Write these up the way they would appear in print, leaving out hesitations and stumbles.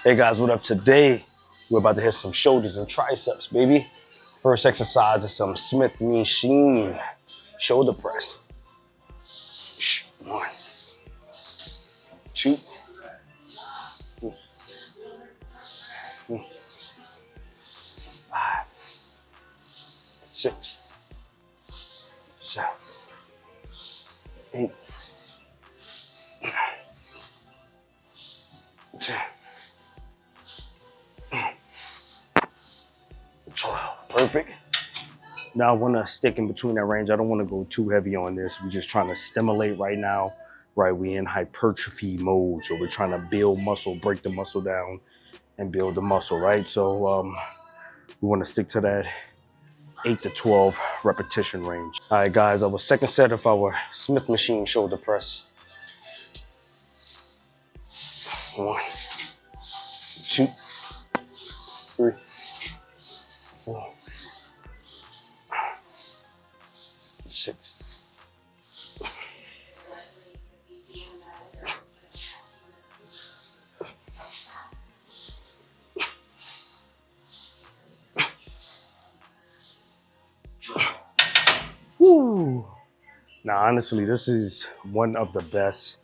Hey guys, what up? Today we're about to hit some shoulders and triceps, baby. First exercise is some Smith machine shoulder press. 1, 2, 5, 6, 7, 8, 10, 12. Perfect. Now I want to stick in between that range. I don't want to go too heavy on this. We're just trying to stimulate right now. Right, we're in hypertrophy mode, so we're trying to build muscle, break the muscle down, and build the muscle. Right, so we want to stick to that 8 to 12 repetition range. All right, guys, our second set of our Smith machine shoulder press. 1, 2, 3, 4, 6. Woo. Now, honestly, this is one of the best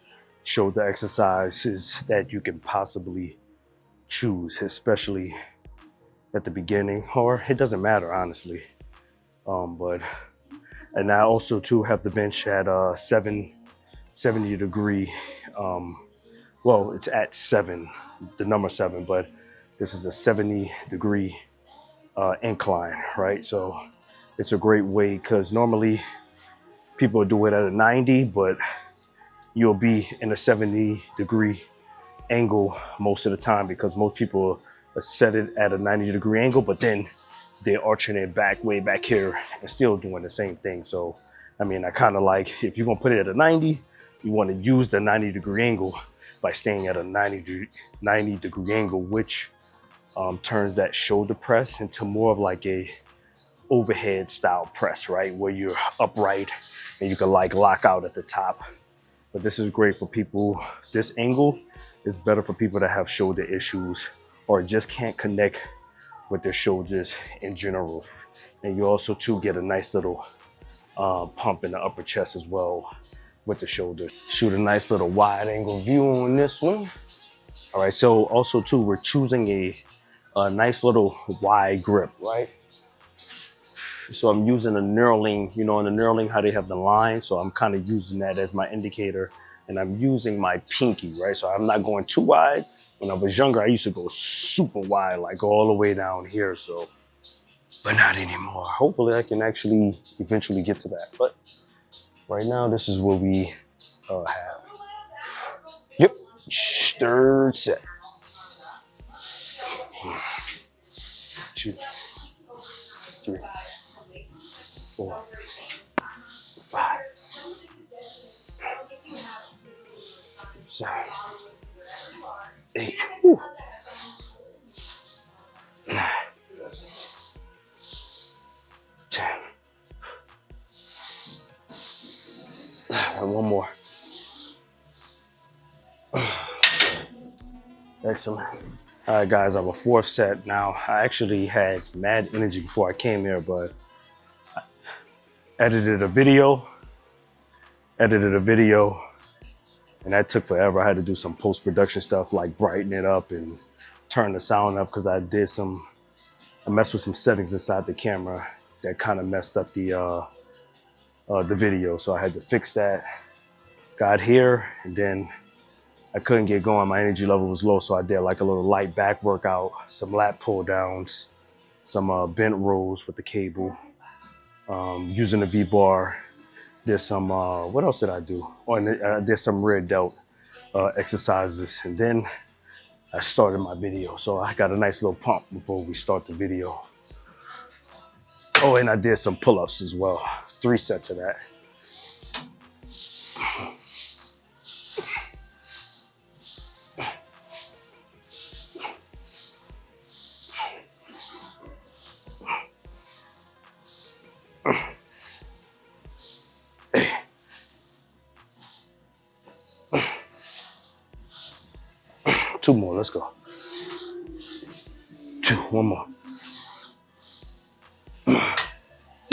shoulder exercises that you can possibly choose, especially at the beginning, or it doesn't matter, honestly. And I also too have the bench at 70 degree. Well, it's at 7, the number 7, but this is a 70 degree incline, right? So it's a great way because normally people do it at a 90, but you'll be in a 70 degree angle most of the time because most people set it at a 90 degree angle, but then they're arching it back way back here and still doing the same thing. So, I mean, I kind of like, if you're gonna put it at a 90, you want to use the 90 degree angle by staying at a 90 degree angle, which turns that shoulder press into more of like a overhead style press, right? Where you're upright and you can like lock out at the top. But this is great for people. This angle is better for people that have shoulder issues or just can't connect with their shoulders in general. And you also too get a nice little pump in the upper chest as well with the shoulder. Shoot a nice little wide angle view on this one. All right, so also too, we're choosing a nice little wide grip, right? So I'm using a knurling, you know, on the knurling, how they have the line. So I'm kind of using that as my indicator, and I'm using my pinky, right? So I'm not going too wide. When I was younger, I used to go super wide, like all the way down here. So, but not anymore. Hopefully I can actually eventually get to that. But right now, this is what we have. Yep, third set. 1, 2, 3, 4, 5, 7, 8. Whew. 9, 10. And one more. Excellent. All right, guys, our fourth set. Now, I actually had mad energy before I came here, but I edited a video, and that took forever. I had to do some post-production stuff like brighten it up and turn the sound up because I messed with some settings inside the camera that kind of messed up the video. So I had to fix that. Got here, and then I couldn't get going. My energy level was low, so I did like a little light back workout, some lat pull downs, some bent rows with the cable, using the V-bar. Did some, what else did I do? Oh, and I did some rear delt exercises, and then I started my video. So I got a nice little pump before we start the video. Oh, and I did some pull-ups as well. 3 sets of that. Two more, let's go. 2, one more.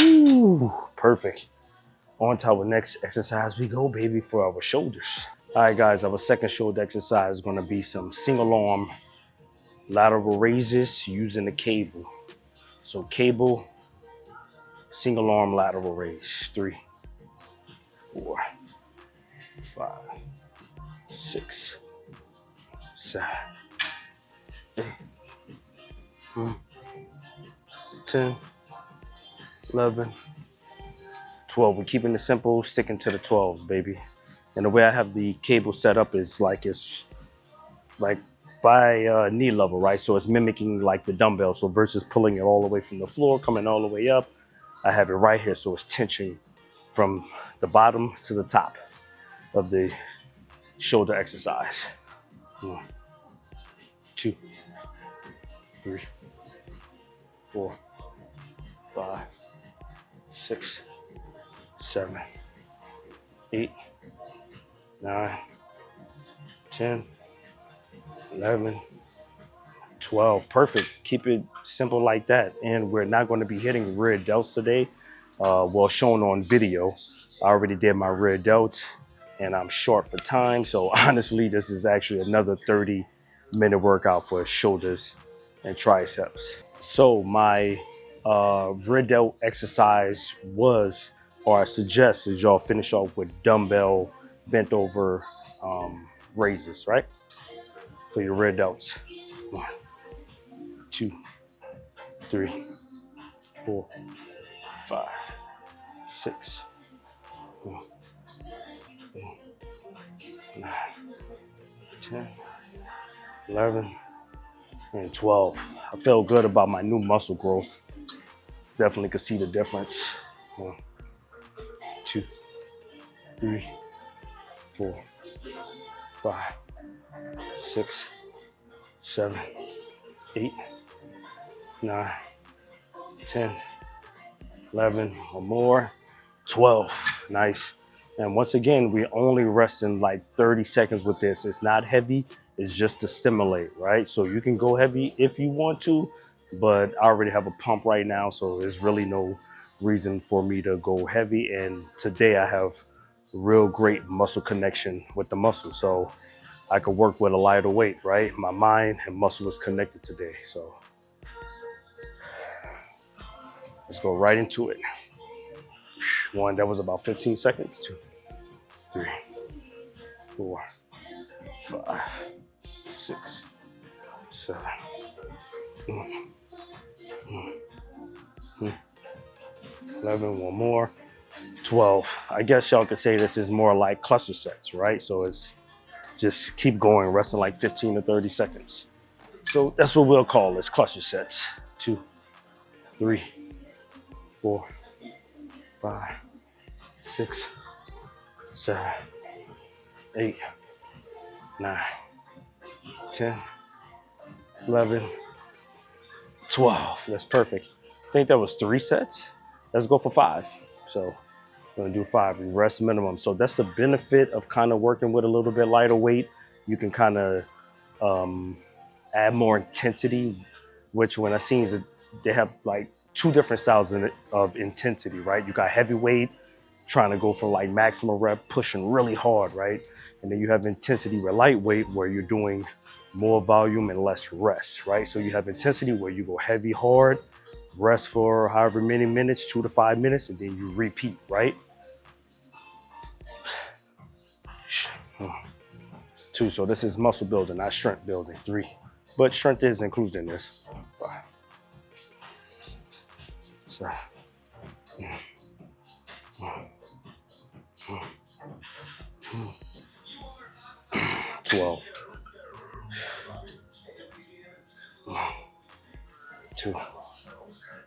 Ooh, perfect. On to our next exercise we go, baby, for our shoulders. All right, guys, our second shoulder exercise is gonna be some single arm lateral raises using the cable. So cable, single arm lateral raise. 3, 4, 5, 6, 7, 8, 10, 11, 12. We're keeping it simple, sticking to the 12s, baby. And the way I have the cable set up is like it's like by knee level, right? So it's mimicking like the dumbbell. So versus pulling it all the way from the floor, coming all the way up, I have it right here. So it's tension from the bottom to the top of the shoulder exercise. 1, 2, 3, 4, 5, 6, 7, 8, 9, 10, 11, 12. Perfect. Keep it simple like that. And we're not going to be hitting rear delts today. Well, shown on video. I already did my rear delt and I'm short for time. So honestly, this is actually another 30-minute workout for shoulders and triceps. So my rear delt exercise was, or I suggest, is y'all finish off with dumbbell bent over raises, right? For your rear delts. 1, 2, 3, 4, 5, 6, 7, 8, 9, 10, 11, and 12. I feel good about my new muscle growth. Definitely could see the difference. 1, 2, 3, 4, 5, 6, 7, 8, 9, 10, 11 or more, 12. Nice. And once again, we're only resting like 30 seconds with this. It's not heavy, it's just to stimulate, right? So you can go heavy if you want to, but I already have a pump right now, so there's really no reason for me to go heavy. And today I have real great muscle connection with the muscle, so I could work with a lighter weight, right? My mind and muscle is connected today, so let's go right into it. 1, that was about 15 seconds. 2, 3, 4, 5, 6, 7, 11, one more, 12. I guess y'all could say this is more like cluster sets, right? So it's just keep going, resting like 15 to 30 seconds. So that's what we'll call this, cluster sets. 2, 3, 4, 5, 6, 7, 8, 9, 10, 11, 12. That's perfect. I think that was 3 sets. Let's go for 5. So we're gonna do 5, rest minimum. So that's the benefit of kind of working with a little bit lighter weight. You can kind of add more intensity, which when I seen is they have like 2 different styles of intensity, right? You got heavyweight, trying to go for like maximum rep, pushing really hard, right? And then you have intensity with lightweight where you're doing more volume and less rest, right? So you have intensity where you go heavy, hard, rest for however many minutes, 2 to 5 minutes, and then you repeat, right? 2, so this is muscle building, not strength building. 3, but strength is included in this. 5, 7, 12. 2,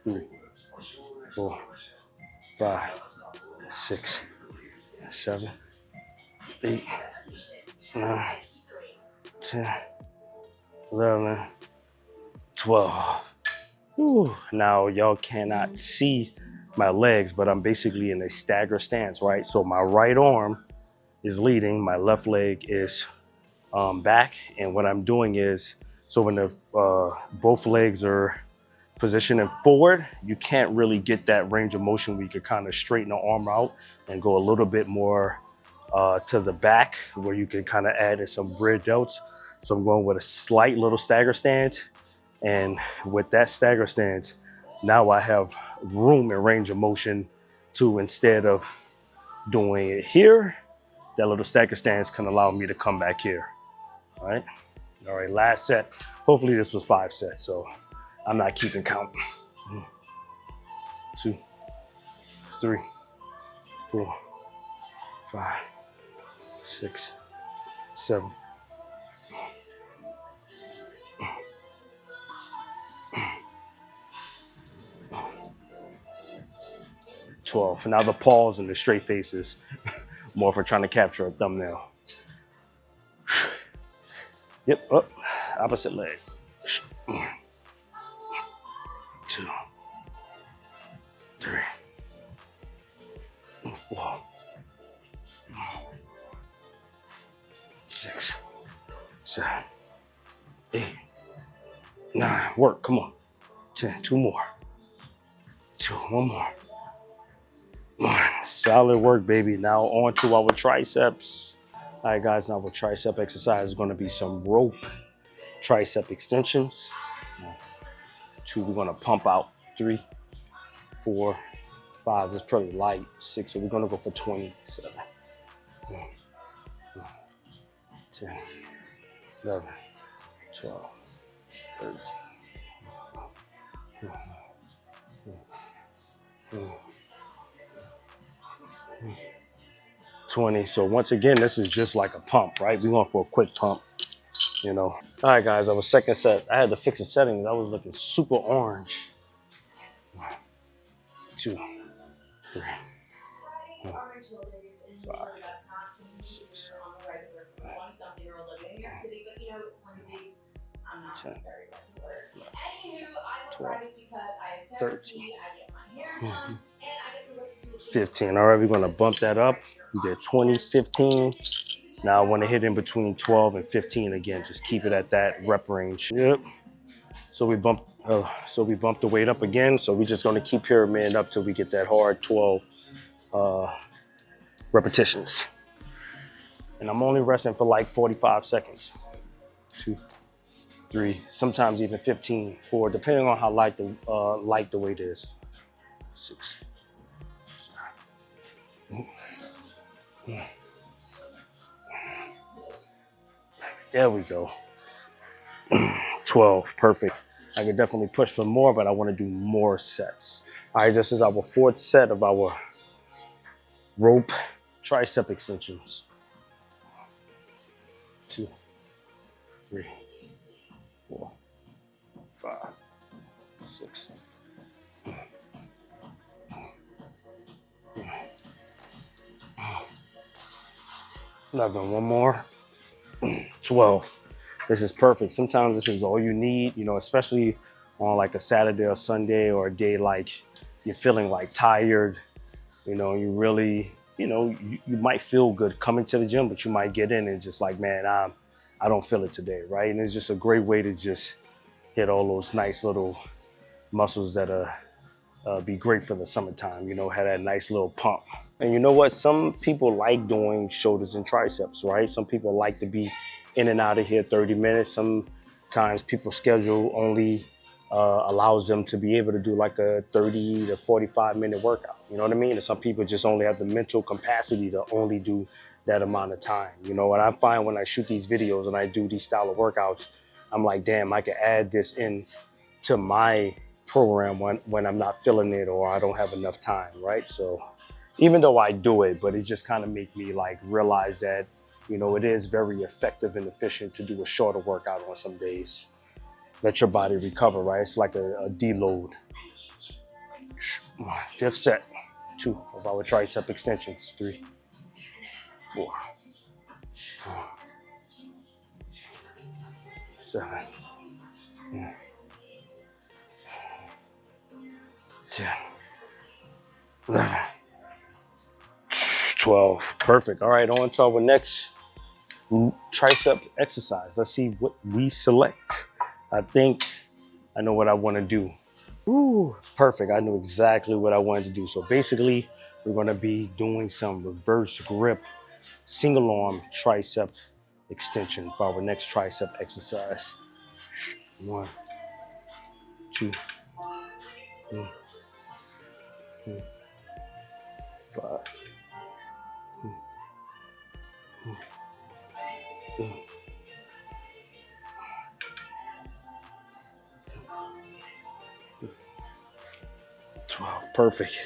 3, 4, 5, 6, 7, 8, 9, 10, 11, 12. Whew. Now y'all cannot see my legs, but I'm basically in a stagger stance, right? So my right arm is leading, my left leg is back, and what I'm doing is So when the both legs are positioning forward, you can't really get that range of motion where you can kind of straighten the arm out and go a little bit more to the back where you can kind of add in some bridge outs. So I'm going with a slight little stagger stance. And with that stagger stance, now I have room and range of motion to, instead of doing it here, that little stagger stance can allow me to come back here. All right. All right, last set. Hopefully this was 5 sets, so I'm not keeping count. 1, 2, 3, 4, 5, 6, 7. 12. Now the pause and the straight faces, more for trying to capture a thumbnail. Yep, up, opposite leg. 2, 3, 4, 6, 7, 8, 9. Work, come on. 10, 2 more. 2, 1 more. 1. Solid work, baby. Now on to our triceps. All right, guys, now our tricep exercise is going to be some rope tricep extensions. 2, we're going to pump out. 3, 4, 5. It's pretty light. 6, so we're going to go for 20. 7, 10, 11, 12, 13. 20. So once again, this is just like a pump, right? We're going for a quick pump, you know. All right, guys, our second set. I had to fix the settings. I was looking super orange. 1, 2, 3, 4, 5, 6, 10, 12, 13, 15. All right, we're gonna bump that up. We did 20, 15. Now I want to hit in between 12 and 15 again. Just keep it at that rep range. Yep. So we bumped the weight up again. So we're just gonna keep pyramiding up till we get that hard 12 repetitions. And I'm only resting for like 45 seconds. 2, 3, sometimes even 15, 4, depending on how light the weight is. 6, 7. There we go. 12, perfect. I could definitely push for more, but I want to do more sets. All right, this is our 4th set of our rope tricep extensions. 2, 3, 4, 5, 6. 11, 1 more. 12. This is perfect. Sometimes this is all you need, you know, especially on like a Saturday or Sunday or a day like you're feeling like tired, you know, you really, you know, you might feel good coming to the gym, but you might get in and just like, man, I don't feel it today, right? And it's just a great way to just hit all those nice little muscles that be great for the summertime, you know, have that nice little pump. And you know what? Some people like doing shoulders and triceps, right? Some people like to be in and out of here 30 minutes. Sometimes people's schedule only allows them to be able to do like a 30 to 45 minute workout. You know what I mean? And some people just only have the mental capacity to only do that amount of time. You know what I find when I shoot these videos and I do these style of workouts, I'm like, damn, I could add this in to my program when I'm not feeling it or I don't have enough time, right? So even though I do it, but it just kind of make me like realize that, you know, it is very effective and efficient to do a shorter workout on some days. Let your body recover, right? It's like a deload. 5th set, 2 of our tricep extensions. 3, 4, 5, 7, 10, 11, 12. Perfect. All right, on to our next tricep exercise. Let's see what we select. I think I know what I want to do. Ooh, perfect. I knew exactly what I wanted to do. So basically, we're going to be doing some reverse grip single arm tricep extension for our next tricep exercise. 1, 2, 3, 4, 5. 12. Perfect.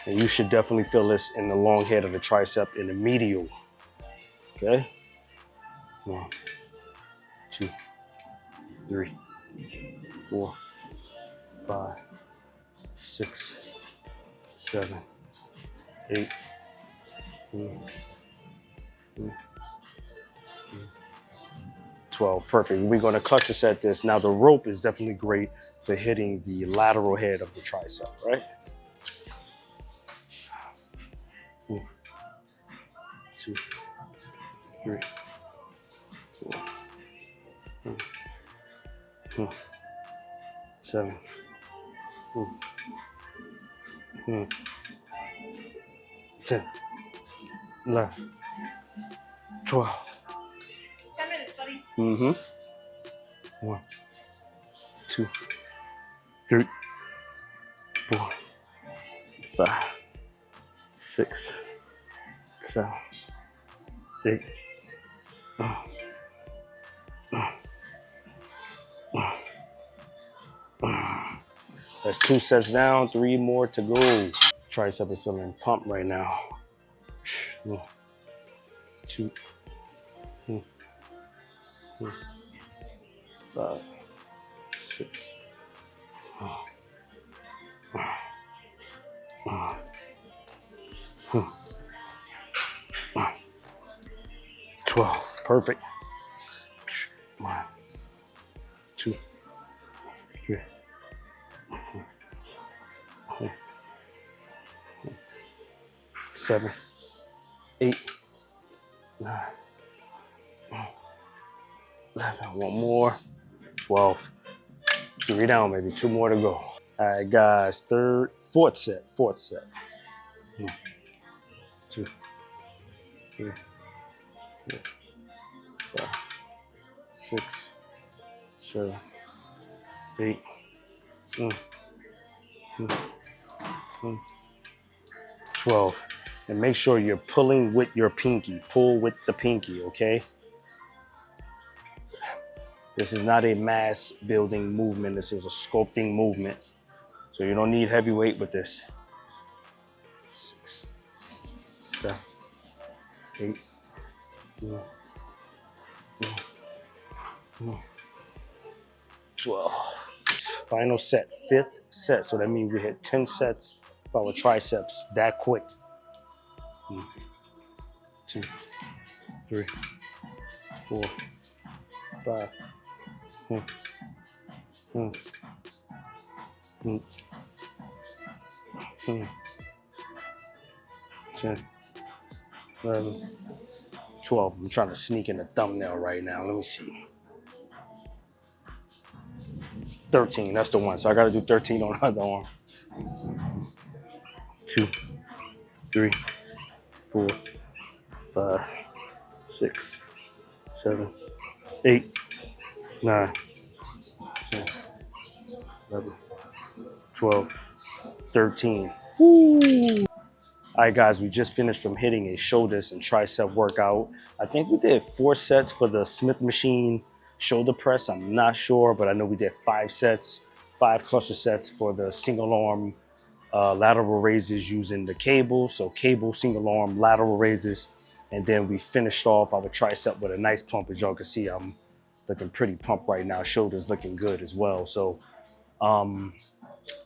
And you should definitely feel this in the long head of the tricep in the medial. Okay? 1, 2, 3, 4, 5, 6, 7, 8. 12. Perfect. We're going to clutch set this. Now the rope is definitely great for hitting the lateral head of the tricep, right? 1, 2, 3, 4, 7, 10, 11, 12. 10 minutes, buddy. 1, 2, 3, 4, 5, 6, 7, 8. That's 2 sets down, 3 more to go. Tricep is feeling pumped right now. 1, 2, 5, 6. 12. Perfect. 1, 2, 3, 7, 8, 9, 11. One more. 12. 3 down, maybe 2 more to go. All right, guys. Fourth set. 1, 2, 3, 4, 5, 6, 7, 8. 12. And make sure you're pulling with your pinky. Pull with the pinky, okay? This is not a mass building movement. This is a sculpting movement. So you don't need heavy weight with this. 6, 7, 8, 9, 12. Final set, 5th set. So that means we hit 10 sets for our triceps that quick. 1, 2, 3, 4, 5. 10, 11, 12. I'm trying to sneak in a thumbnail right now. Let me see. 13, that's the one. So I got to do 13 on the other arm. 2, 3, 4, 5, 6, 7, 8, 9, 10, 11, 12, 13. Woo! All right, guys, we just finished from hitting a shoulders and tricep workout. I think we did 4 sets for the Smith machine shoulder press. I'm not sure, but I know we did 5 sets, 5 cluster sets for the single arm lateral raises using the cable. So cable, single arm, lateral raises. And then we finished off our tricep with a nice pump. As y'all can see, I'm looking pretty pumped right now. Shoulders looking good as well. So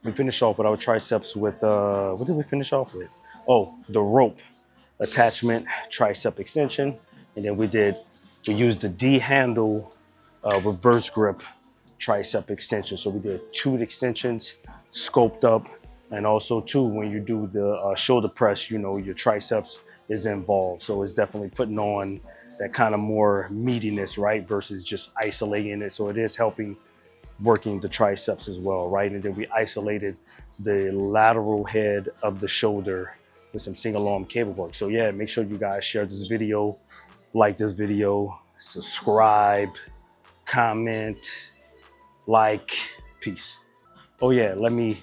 we finished off with our triceps with, what did we finish off with? Oh, the rope attachment, tricep extension. And then we used the D handle reverse grip tricep extension. So we did 2 extensions, scoped up, and also 2, when you do the shoulder press, you know, your triceps is involved. So it's definitely putting on that kind of more meatiness, right? Versus just isolating it. So it is helping working the triceps as well, right? And then we isolated the lateral head of the shoulder with some single arm cable work. So yeah, make sure you guys share this video, like this video, subscribe, comment, like, peace. Oh yeah, let me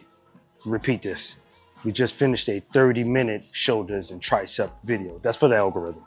repeat this. We just finished a 30-minute shoulders and tricep video. That's for the algorithm.